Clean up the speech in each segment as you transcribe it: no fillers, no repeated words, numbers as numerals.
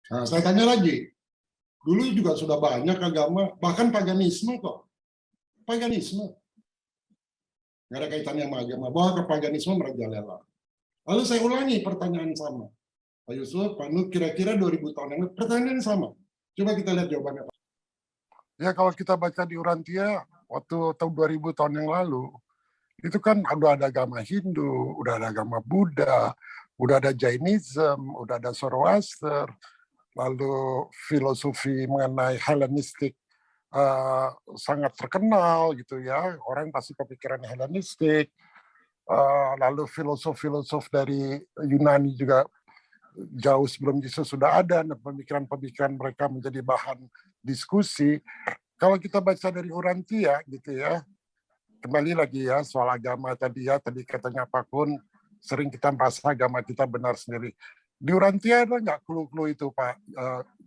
Nah, saya tanya lagi, dulu juga sudah banyak agama, bahkan paganisme kok. Paganisme. Nggak ada kaitannya sama agama, bahwa ke paganisme merajalela. Lalu saya ulangi pertanyaan sama. Pak Yusuf, Pak Nur, kira-kira 2000 tahun yang lalu, pertanyaan sama. Coba kita lihat jawabannya, Pak. Ya, kalau kita baca di Urantia, waktu tahun 2000 tahun yang lalu, itu kan udah ada agama Hindu, udah ada agama Buddha, udah ada Jainism, udah ada Zoroaster, lalu filosofi mengenai Hellenistik sangat terkenal gitu ya, orang pasti kepikiran Hellenistik, lalu filosof-filosof dari Yunani juga jauh sebelum Yesus sudah ada, dan pemikiran-pemikiran mereka menjadi bahan diskusi. Kalau kita baca dari Urantia gitu ya, kembali lagi ya soal agama tadi ya, tadi katanya Pak Kun, sering kita merasa agama kita benar sendiri. Di Urantia ada nggak clue-clue itu Pak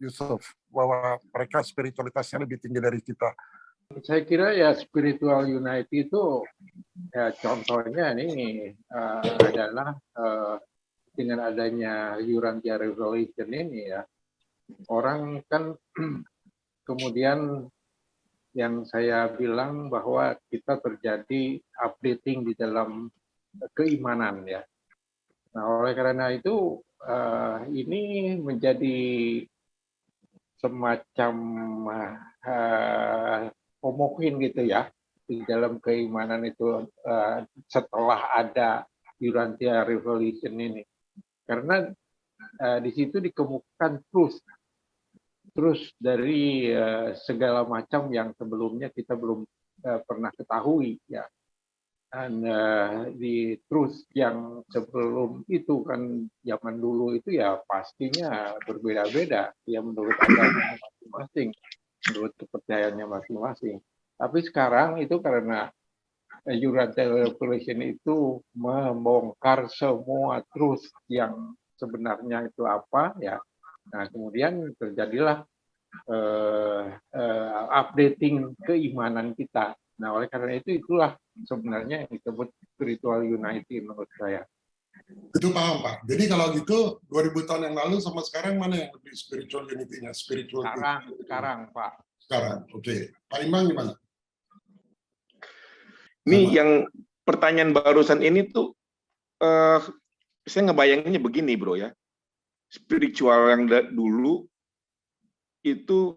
Yusuf, bahwa mereka spiritualitasnya lebih tinggi dari kita? Saya kira ya spiritual unity itu ya contohnya ini adalah dengan adanya Urantia Revelation ini ya, orang kan kemudian yang saya bilang bahwa kita terjadi updating di dalam keimanan ya. Nah, oleh karena itu ini menjadi semacam homogen gitu ya di dalam keimanan itu setelah ada Urantia Revelation ini. Karena di situ dikemukakan terus dari segala macam yang sebelumnya kita belum pernah ketahui ya. Dan di terus yang sebelum itu kan zaman dulu itu ya pastinya berbeda-beda ya menurut agama masing-masing, menurut kepercayaannya masing-masing. Tapi sekarang itu karena Urantia Revelation itu membongkar semua terus yang sebenarnya itu apa ya. Nah kemudian terjadilah updating keimanan kita. Nah oleh karena itulah sebenarnya yang disebut spiritual unity menurut saya. Itu paham Pak. Jadi kalau gitu 2000 tahun yang lalu sama sekarang mana yang lebih spiritual unity-nya? Sekarang Pak. Sekarang, oke. Pak Imam gimana? Ini yang pertanyaan barusan ini tuh saya ngebayanginnya begini bro ya. Spiritual yang dulu itu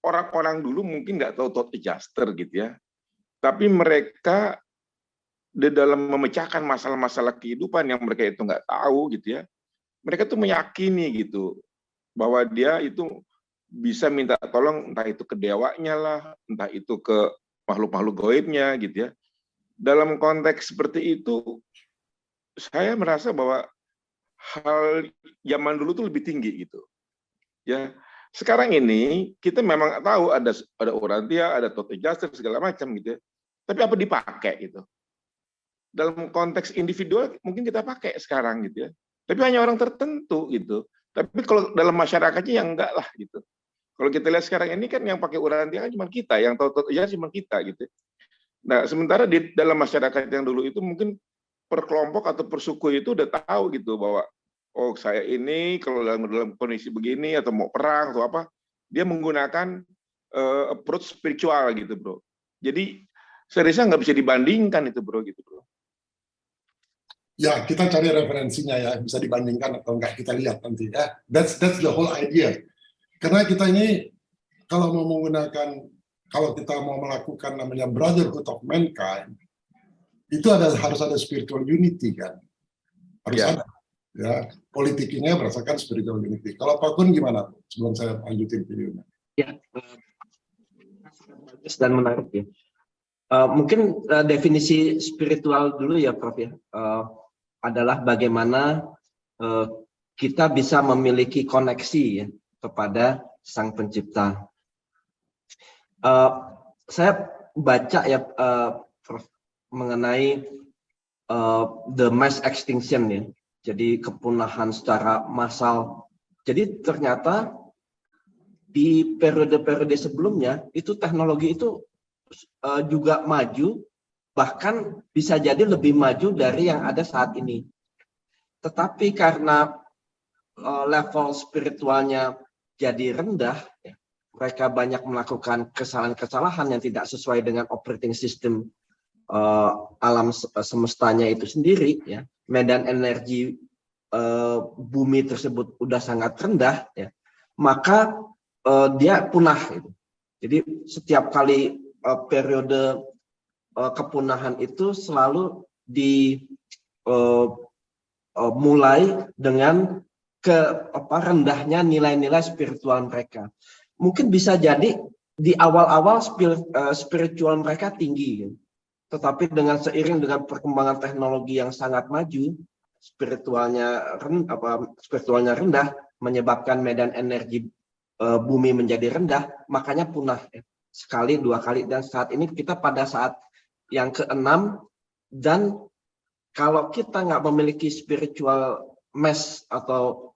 orang-orang dulu mungkin nggak tahu thought adjuster gitu ya. Tapi mereka di dalam memecahkan masalah-masalah kehidupan yang mereka itu nggak tahu gitu ya. Mereka tuh meyakini gitu bahwa dia itu bisa minta tolong entah itu ke dewanya lah, entah itu ke makhluk-makhluk gaibnya gitu ya. Dalam konteks seperti itu, saya merasa bahwa hal zaman dulu tuh lebih tinggi gitu. Ya, sekarang ini kita memang tahu ada Urantia, ada thought adjuster segala macam gitu ya. Tapi apa dipakai gitu? Dalam konteks individual mungkin kita pakai sekarang gitu ya. Tapi hanya orang tertentu gitu. Tapi kalau dalam masyarakatnya yang enggak lah gitu. Kalau kita lihat sekarang ini kan yang pakai Urantia kan cuma kita, yang tahu thought adjuster cuma kita gitu. Nah, sementara di dalam masyarakat yang dulu itu mungkin per kelompok atau per suku itu udah tahu gitu bahwa oh saya ini kalau dalam kondisi begini atau mau perang atau apa, dia menggunakan approach spiritual gitu bro. Jadi saya rasa nggak bisa dibandingkan itu bro gitu bro. Ya kita cari referensinya ya, bisa dibandingkan atau enggak kita lihat nanti ya. That's the whole idea. Karena kita ini kalau mau menggunakan, kalau kita mau melakukan namanya brotherhood of mankind, itu harus ada spiritual unity kan, harus ada. Ya, politiknya berdasarkan spiritual unity. Kalau Pak Kun gimana? Sebelum saya lanjutin videonya. Ya, bagus dan menarik ya. Mungkin definisi spiritual dulu ya Prof ya. Adalah bagaimana kita bisa memiliki koneksi ya, kepada Sang Pencipta. Saya baca ya Prof, mengenai the mass extinction ya. Jadi kepunahan secara massal. Jadi ternyata di periode-periode sebelumnya itu teknologi itu juga maju, bahkan bisa jadi lebih maju dari yang ada saat ini. Tetapi karena level spiritualnya jadi rendah, ya, mereka banyak melakukan kesalahan-kesalahan yang tidak sesuai dengan operating system alam semestanya itu sendiri, ya, medan energi bumi tersebut udah sangat rendah, ya, maka dia punah. Gitu. Jadi setiap kali periode kepunahan itu selalu mulai dengan rendahnya nilai-nilai spiritual mereka. Mungkin bisa jadi di awal-awal spiritual mereka tinggi, gitu. Tetapi seiring dengan perkembangan teknologi yang sangat maju, spiritualnya rendah, menyebabkan medan energi bumi menjadi rendah, makanya punah, ya. Sekali, dua kali, dan saat ini kita pada saat yang ke-6, dan kalau kita nggak memiliki spiritual mass atau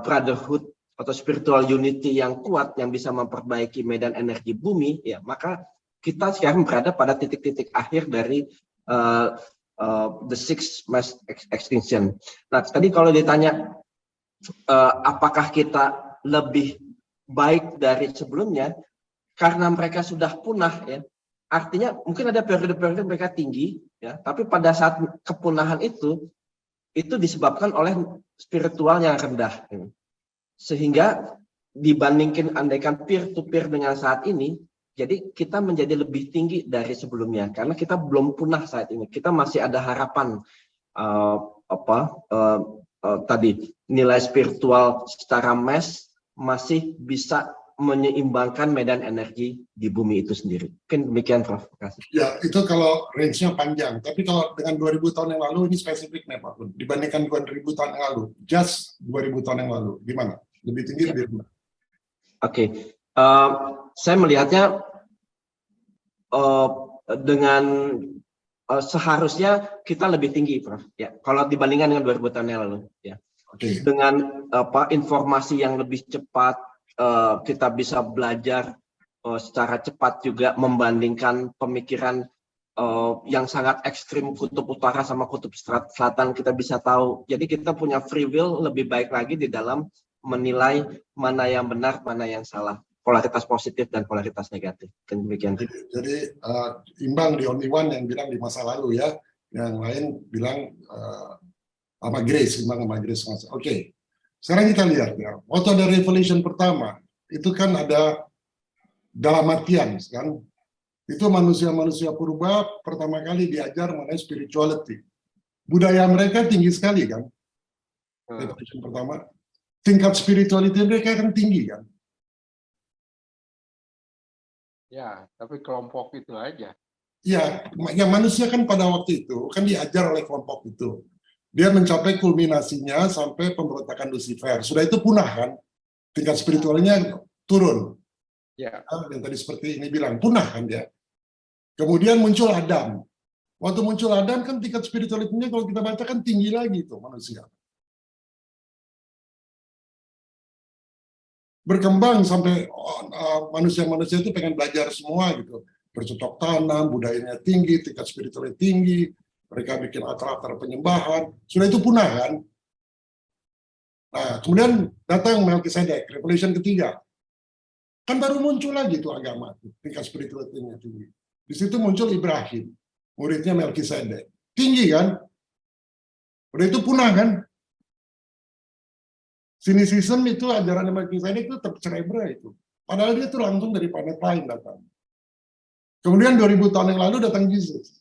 brotherhood atau spiritual unity yang kuat yang bisa memperbaiki medan energi bumi, ya, maka kita sekarang berada pada titik-titik akhir dari the sixth mass extinction. Nah, tadi kalau ditanya apakah kita lebih baik dari sebelumnya, karena mereka sudah punah, ya, artinya mungkin ada periode-periode mereka tinggi, ya, tapi pada saat kepunahan itu disebabkan oleh spiritual yang rendah, ya. Sehingga dibandingkan andaikan peer to peer dengan saat ini, jadi kita menjadi lebih tinggi dari sebelumnya karena kita belum punah saat ini. Kita masih ada harapan tadi nilai spiritual secara mass masih bisa menyeimbangkan medan energi di bumi itu sendiri. Mungkin demikian, Prof. Terima kasih. Ya, itu kalau range-nya panjang. Tapi kalau dengan 2000 tahun yang lalu, ini spesifik nih Pak Kun. Dibandingkan 2000 tahun yang lalu, just 2000 tahun yang lalu, gimana? Lebih tinggi, lebih rendah? Oke. Saya melihatnya dengan seharusnya kita lebih tinggi, Prof. Ya, kalau dibandingkan dengan 2000 tahun yang lalu, ya. Oke. Dengan informasi yang lebih cepat, kita bisa belajar secara cepat juga membandingkan pemikiran yang sangat ekstrim kutub utara sama kutub selatan, kita bisa tahu. Jadi kita punya free will lebih baik lagi di dalam menilai mana yang benar, mana yang salah, polaritas positif dan polaritas negatif. Dan demikian. Jadi imbang di only one yang bilang di masa lalu, ya, yang lain bilang sama Grace, imbang sama Grace. Oke. Sekarang kita lihat, ya, waktu ada revelation pertama, itu kan ada dalam artian, kan? Itu manusia-manusia purba pertama kali diajar mengenai spirituality. Budaya mereka tinggi sekali, kan? Revelation pertama, tingkat spirituality mereka kan tinggi, kan? Ya, tapi kelompok itu aja. Ya, yang manusia kan pada waktu itu kan diajar oleh kelompok itu. Dia mencapai kulminasinya sampai pemberontakan Lucifer. Sudah itu punah, kan? Tingkat spiritualnya turun. Ya. Yang tadi seperti ini bilang, punah, kan dia. Kemudian muncul Adam. Waktu muncul Adam kan tingkat spiritualitinya kalau kita baca kan tinggi lagi tuh manusia. Berkembang sampai manusia-manusia itu pengen belajar semua gitu. Bercocok tanam, budayanya tinggi, tingkat spiritualnya tinggi. Mereka bikin altar-altar penyembahan. Sudah itu punah, kan? Nah, kemudian datang Melkisedek, Revelation ketiga. Kan baru muncul lagi tuh agama, tingkat spiritualnya tinggi. Di situ muncul Ibrahim, muridnya Melkisedek. Tinggi, kan? Udah itu punah, kan? Cynicism itu ajaran Melkisedek itu tercerebra itu. Padahal dia tuh langsung dari planet lain datang. Kemudian 2000 tahun yang lalu datang Yesus.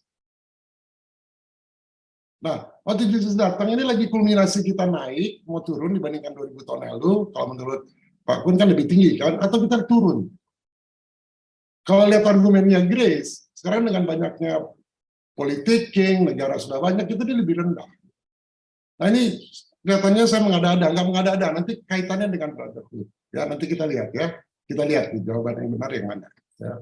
Nah, waktu Yesus datang ini lagi kulminasi kita naik, mau turun dibandingkan 2000 tahun yang lalu. Kalau menurut Pak Kun kan lebih tinggi, kan? Atau kita turun? Kalau lihat argumennya Grace, sekarang dengan banyaknya politicking, negara sudah banyak, itu dia lebih rendah. Nah ini kelihatannya saya mengada-ada, nggak mengada-ada, nanti kaitannya dengan brotherhood. Ya, nanti kita lihat, ya. Kita lihat jawaban yang benar yang mana. Ya.